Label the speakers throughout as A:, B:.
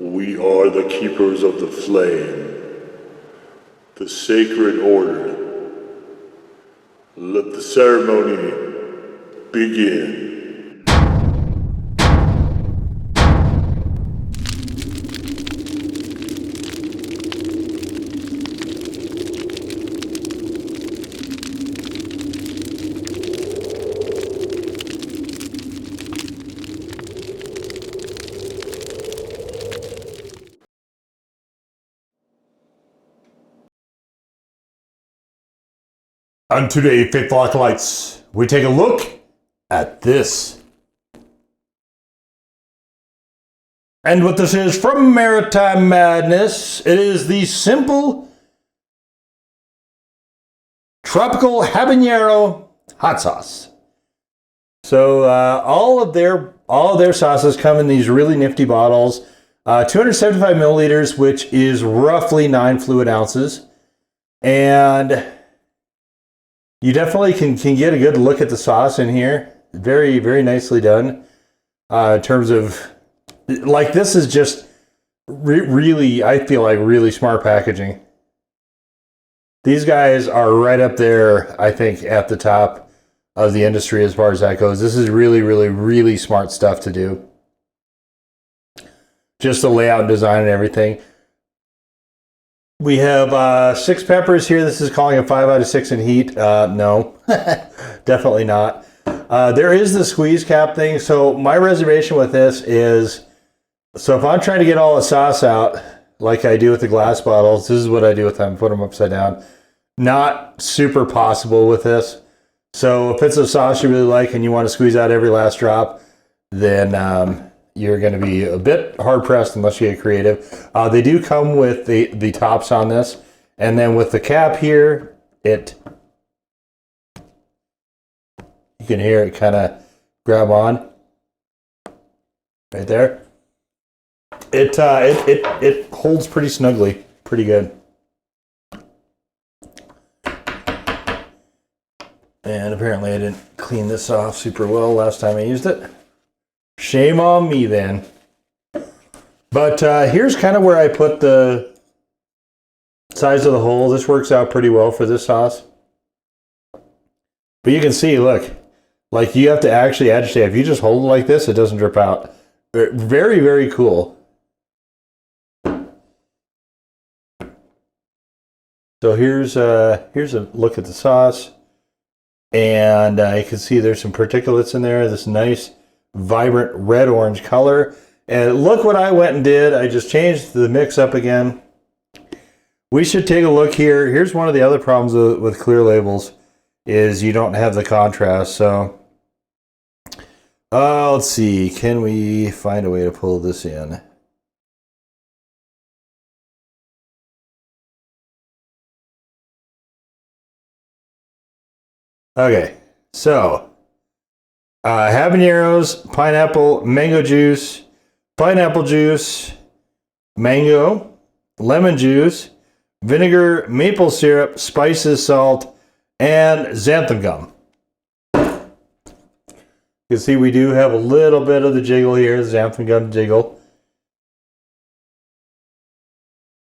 A: We are the keepers of the flame, the sacred order. Let the ceremony begin.
B: On today, Faithful Acolytes, we take a look at this. And what this is from Maritime Madness, it is the simple tropical habanero hot sauce. So all of their sauces come in these really nifty bottles, 275 milliliters, which is roughly 9 fluid ounces, and you definitely can get a good look at the sauce in here. Very, very nicely done. In terms of, like, this is just really, I feel like, really smart packaging. These guys are right up there, I think, at the top of the industry as far as that goes. This is really, really, really smart stuff to do. Just the layout and design and everything. We have 6 peppers here. This is calling a 5 out of 6 in heat. No, definitely not. There is the squeeze cap thing. So my reservation with this is, so if I'm trying to get all the sauce out, like I do with the glass bottles, this is what I do with them. Put them upside down. Not super possible with this. So if it's a sauce you really like and you want to squeeze out every last drop, then you're going to be a bit hard-pressed unless you get creative. They do come with the tops on this. And then with the cap here, you can hear it kind of grab on. Right there. It holds pretty snugly. Pretty good. And apparently I didn't clean this off super well last time I used it. Shame on me then. But here's kind of where I put the size of the hole. This works out pretty well for this sauce. But you can see, look, like you have to actually agitate. If you just hold it like this, it doesn't drip out. Very, very cool. So here's a look at the sauce. And you can see there's some particulates in there. This nice vibrant red-orange color. And look what I went and did. I just changed the mix up again. We should take a look here. Here's one of the other problems with clear labels is you don't have the contrast. So let's see. Can we find a way to pull this in? Okay, so habaneros, pineapple, mango juice, mango, lemon juice, vinegar, maple syrup, spices, salt, and xanthan gum. You can see we do have a little bit of the jiggle here, xanthan gum jiggle.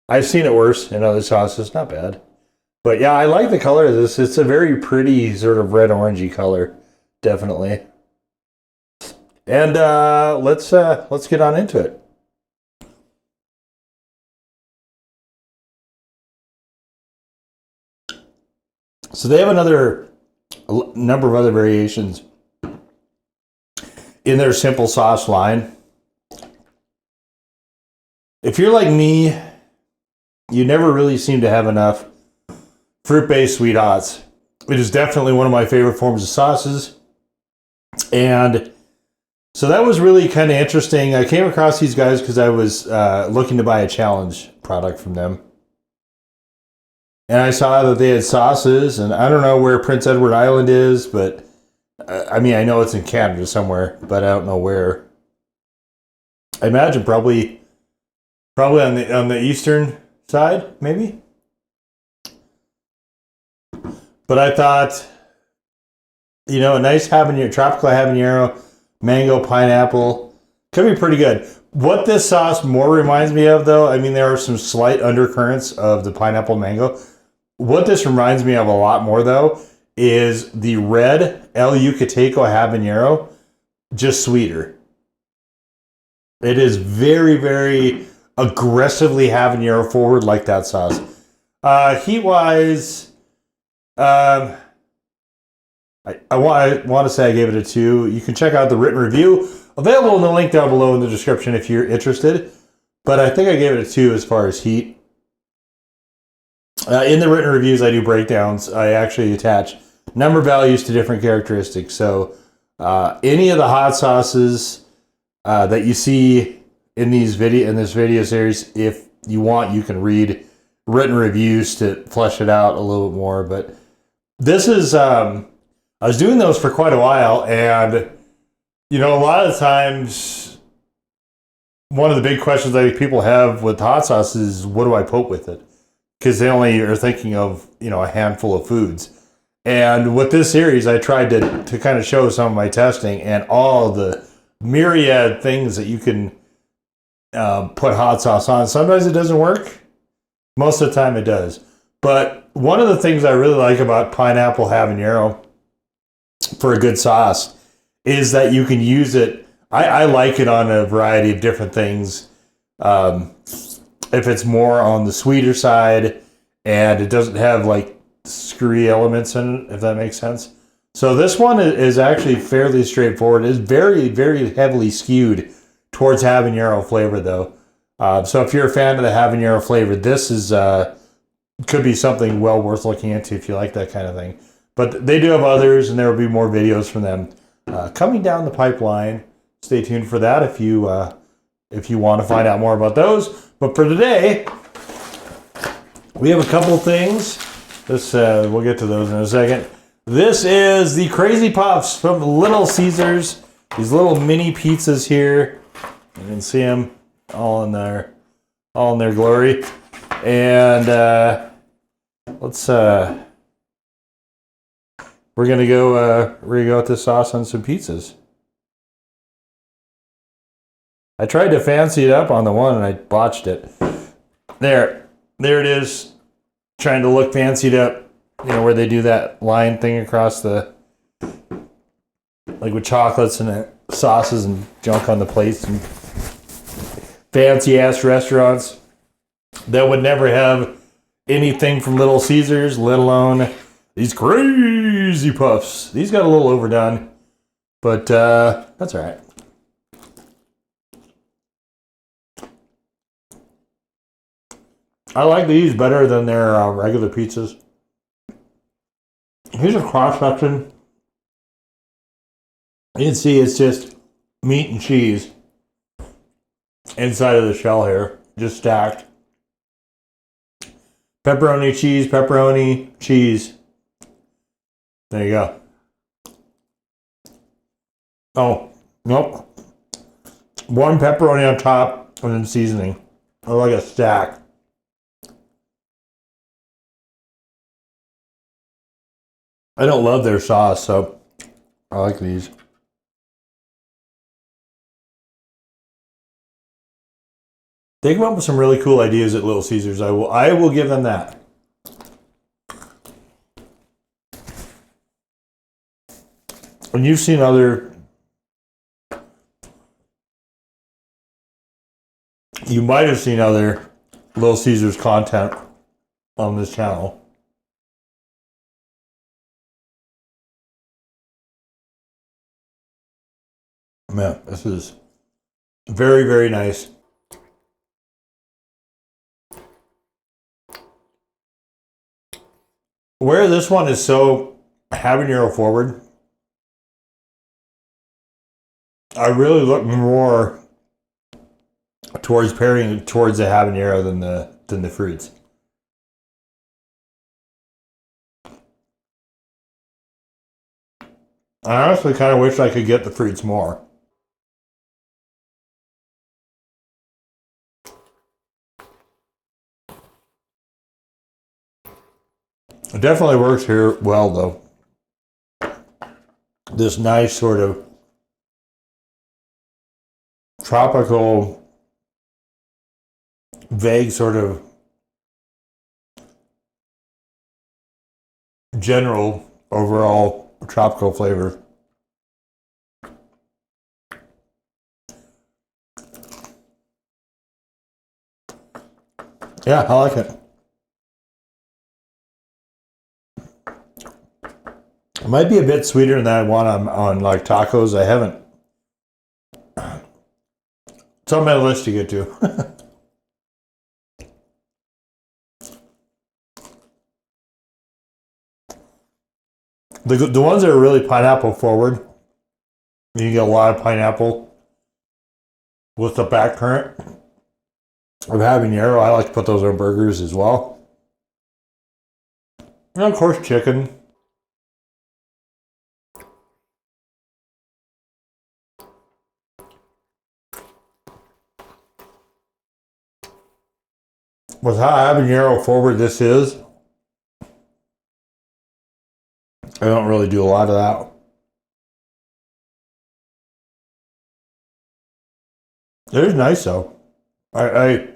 B: I've seen it worse in other sauces, not bad. But yeah, I like the color of this. It's a very pretty sort of red-orangey color, definitely. And let's get on into it. So they have a number of other variations in their simple sauce line. If you're like me, you never really seem to have enough fruit-based sweet hots. It is definitely one of my favorite forms of sauces. And so that was really kind of interesting. I came across these guys because I was looking to buy a challenge product from them. And I saw that they had sauces, and I don't know where Prince Edward Island is, but I mean, I know it's in Canada somewhere, but I don't know where. I imagine probably on the eastern side, maybe. But I thought, you know, a nice habanero, tropical habanero, mango, pineapple, Could be pretty good. What this sauce more reminds me of, though, I mean, there are some slight undercurrents of the pineapple mango. What this reminds me of a lot more, though, is the red El Yucateco habanero, just sweeter. It is very, very aggressively habanero forward like that sauce. Heat-wise, I want to say I gave it a 2. You can check out the written review, available in the link down below in the description if you're interested. But I think I gave it a 2 as far as heat. In the written reviews, I do breakdowns. I actually attach number values to different characteristics. So any of the hot sauces that you see in this video series, if you want, you can read written reviews to flesh it out a little bit more. But this is I was doing those for quite a while, and a lot of times one of the big questions I think people have with hot sauce is, what do I put with it? Because they only are thinking of a handful of foods. And with this series, I tried to kind of show some of my testing and all the myriad things that you can put hot sauce on. Sometimes it doesn't work. Most of the time it does. But one of the things I really like about pineapple habanero for a good sauce is that you can use it. I like it on a variety of different things. If it's more on the sweeter side and it doesn't have like screwy elements in it, if that makes sense. So this one is actually fairly straightforward. It's very, very heavily skewed towards habanero flavor, though. So if you're a fan of the habanero flavor, this is could be something well worth looking into if you like that kind of thing. But they do have others, and there will be more videos from them coming down the pipeline. Stay tuned for that if you want to find out more about those. But for today, we have a couple things. We'll get to those in a second. This is the Crazy Puffs from Little Caesars. These little mini pizzas here. You can see them all in their glory. And we're gonna go with this sauce on some pizzas. I tried to fancy it up on the one and I botched it. There it is. Trying to look fancied up, where they do that line thing across like with chocolates and sauces and junk on the plates, and fancy ass restaurants that would never have anything from Little Caesars, let alone these Crazy Puffs. These got a little overdone, but that's all right. I like these better than their regular pizzas. Here's a cross section. You can see it's just meat and cheese inside of the shell here, just stacked. Pepperoni, cheese. There you go. Oh, nope. One pepperoni on top and then seasoning. I like a stack. I don't love their sauce, so I like these. They come up with some really cool ideas at Little Caesars. I will give them that. And you've seen you might have seen other Little Caesars content on this channel. Man, this is very, very nice. Where this one is so habanero forward, I really look more towards pairing it towards the habanero than the fruits. I honestly kind of wish I could get the fruits more. It definitely works here well, though. This nice sort of tropical, vague sort of general overall tropical flavor. Yeah, I like it. It might be a bit sweeter than I want on like tacos. I haven't. It's on my list to get to. The ones that are really pineapple forward, you can get a lot of pineapple with the back current of habanero. I like to put those on burgers as well. And of course, chicken. With how habanero forward this is, I don't really do a lot of that. It is nice though. The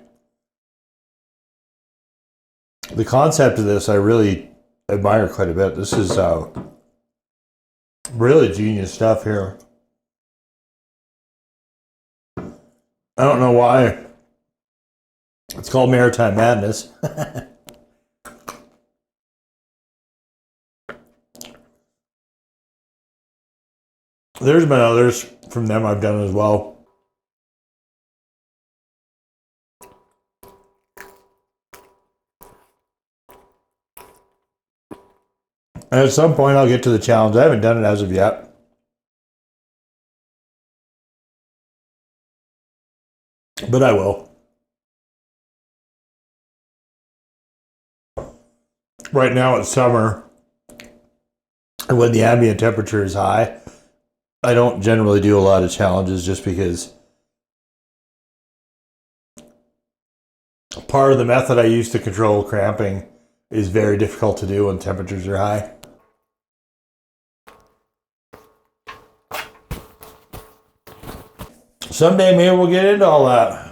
B: concept of this I really admire quite a bit. This is really genius stuff here. I don't know why it's called Maritime Madness. There's been others from them I've done as well. And at some point I'll get to the challenge. I haven't done it as of yet. But I will. Right now it's summer. And when the ambient temperature is high, I don't generally do a lot of challenges just because part of the method I use to control cramping is very difficult to do when temperatures are high. Someday maybe we'll get into all that.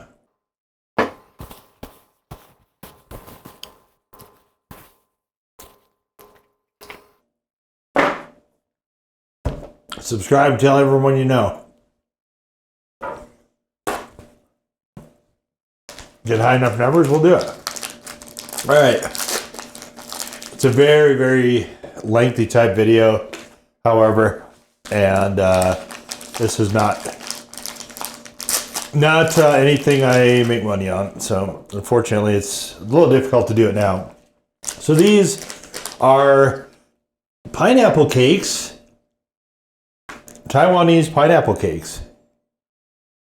B: Subscribe, tell everyone you know. Get high enough numbers, we'll do it. All right. It's a very, very lengthy type video, however, and this is not anything I make money on. So unfortunately, it's a little difficult to do it now. So these are pineapple cakes. Taiwanese pineapple cakes.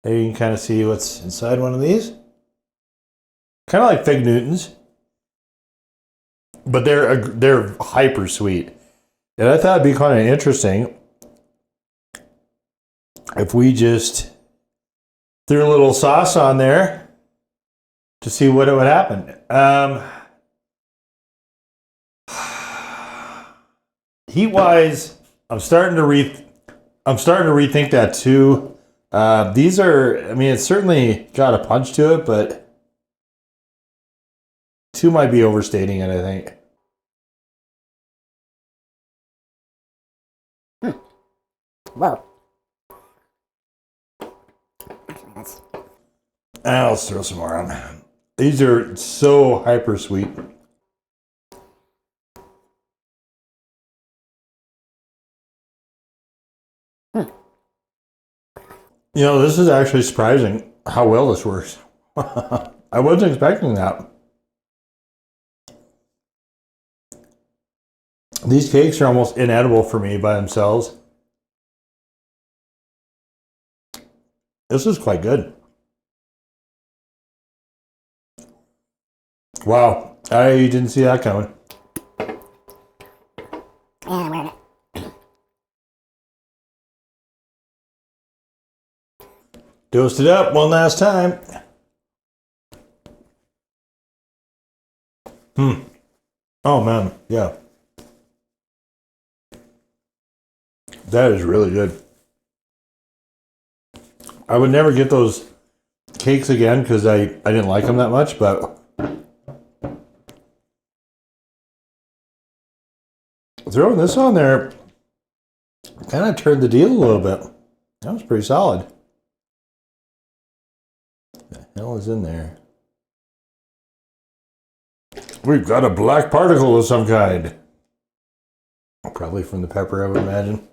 B: There you can kind of see what's inside one of these. Kind of like Fig Newtons, but they're hyper sweet. And I thought it'd be kind of interesting if we just threw a little sauce on there to see what would happen. Heat-wise, I'm starting to rethink that too. These are, I mean, it's certainly got a punch to it, but two might be overstating it, I think.
C: Whoa.
B: I'll throw some more on. These are so hyper sweet. You know, this is actually surprising how well this works. I wasn't expecting that. These cakes are almost inedible for me by themselves. This is quite good. Wow, I didn't see that coming.
C: Yeah, we're in it.
B: Toast it up one last time. Oh man, yeah. That is really good. I would never get those cakes again because I didn't like them that much, but throwing this on there kind of turned the deal a little bit. That was pretty solid. What the hell is in there? We've got a black particle of some kind. Probably from the pepper, I would imagine.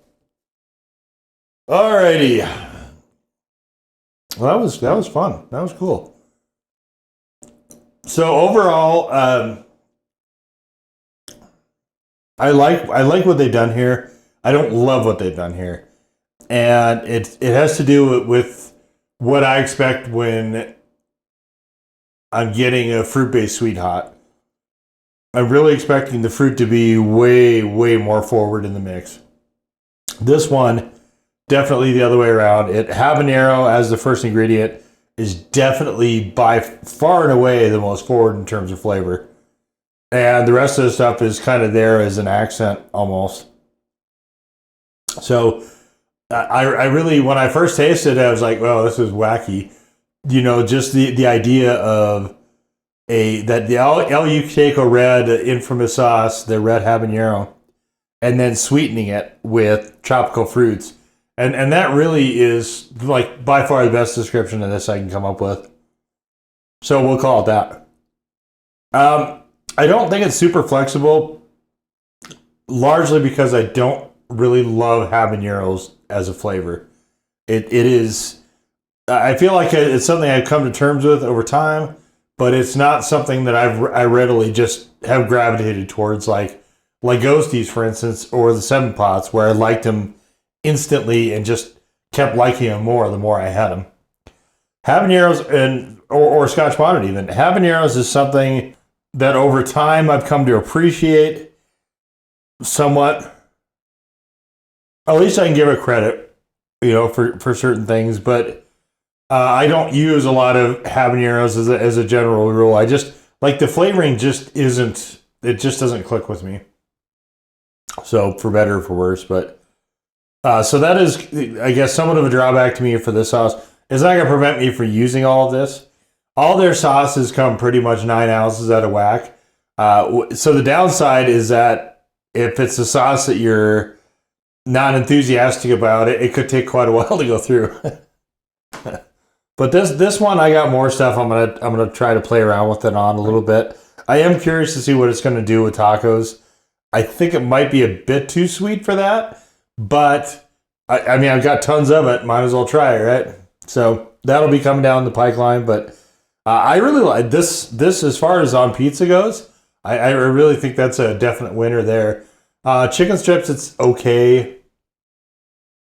B: Alrighty. Well, that was fun. That was cool. So overall, I like what they've done here. I don't love what they've done here, and it has to do with what I expect when I'm getting a fruit-based sweet hot. I'm really expecting the fruit to be way more forward in the mix. This one, definitely the other way around. Habanero as the first ingredient is definitely by far and away the most forward in terms of flavor. And the rest of the stuff is kind of there as an accent almost. So I really, when I first tasted it, I was like, well, this is wacky. You know, just the idea of the El Yucateco red infamous sauce, the red habanero, and then sweetening it with tropical fruits. And that really is like by far the best description of this I can come up with. So we'll call it that. I don't think it's super flexible, largely because I don't really love habaneros as a flavor. It is, I feel like it's something I've come to terms with over time, but it's not something that I readily just have gravitated towards, like Ghosties, for instance, or the Seven Pots, where I liked them instantly and just kept liking them more the more I had them. Habaneros or Scotch bonnet even. Habaneros is something that over time I've come to appreciate somewhat. At least I can give it credit, you know, for certain things, but I don't use a lot of habaneros as a general rule. I just, like, the flavoring just isn't, it just doesn't click with me. So, for better or for worse, but, so that is, I guess, somewhat of a drawback to me for this sauce. It's not going to prevent me from using all of this. All their sauces come pretty much 9 ounces out of whack. So the downside is that if it's a sauce that you're not enthusiastic about, it could take quite a while to go through. But this one, I got more stuff I'm gonna try to play around with it on a little bit. I am curious to see what it's gonna do with tacos. I think it might be a bit too sweet for that, but I mean, I've got tons of it. Might as well try it, right? So that'll be coming down the pipeline. But I really like this as far as on pizza goes. I really think that's a definite winner there. Chicken strips, it's okay.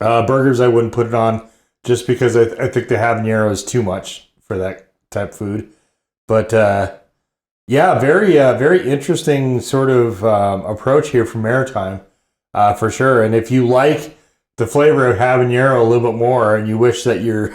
B: Burgers, I wouldn't put it on, just because I think the habanero is too much for that type of food. But yeah, very interesting sort of approach here from Maritime, for sure. And if you like the flavor of habanero a little bit more, and you wish that your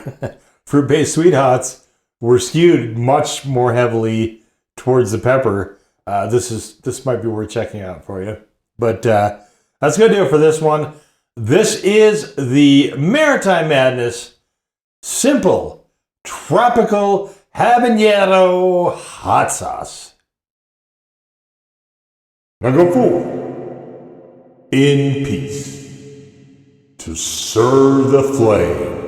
B: fruit-based sweet hots were skewed much more heavily towards the pepper, this might be worth checking out for you. But that's gonna do it for this one. This is the Maritime Madness Simple Tropical Habanero Hot Sauce. Now go forward in peace to serve the flame.